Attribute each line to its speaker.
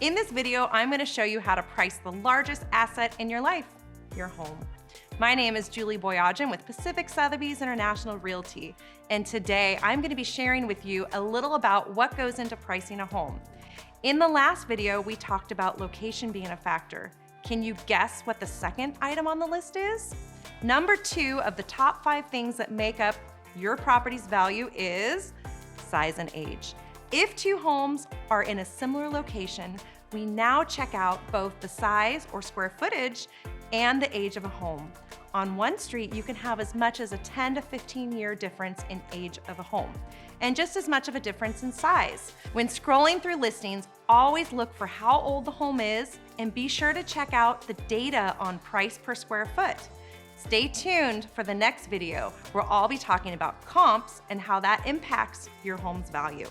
Speaker 1: In this video, I'm going to show you how to price the largest asset in your life, your home. My name is Julie Boyadjian with Pacific Sotheby's International Realty, and today I'm going to be sharing with you a little about what goes into pricing a home. In the last video, we talked about location being a factor. Can you guess what the second item on the list is? Number 2 of the top 5 things that make up your property's value is size and age. If 2 homes are in a similar location, we now check out both the size or square footage and the age of a home. On one street, you can have as much as a 10 to 15 year difference in age of a home, and just as much of a difference in size. When scrolling through listings, always look for how old the home is and be sure to check out the data on price per square foot. Stay tuned for the next video where I'll be talking about comps and how that impacts your home's value.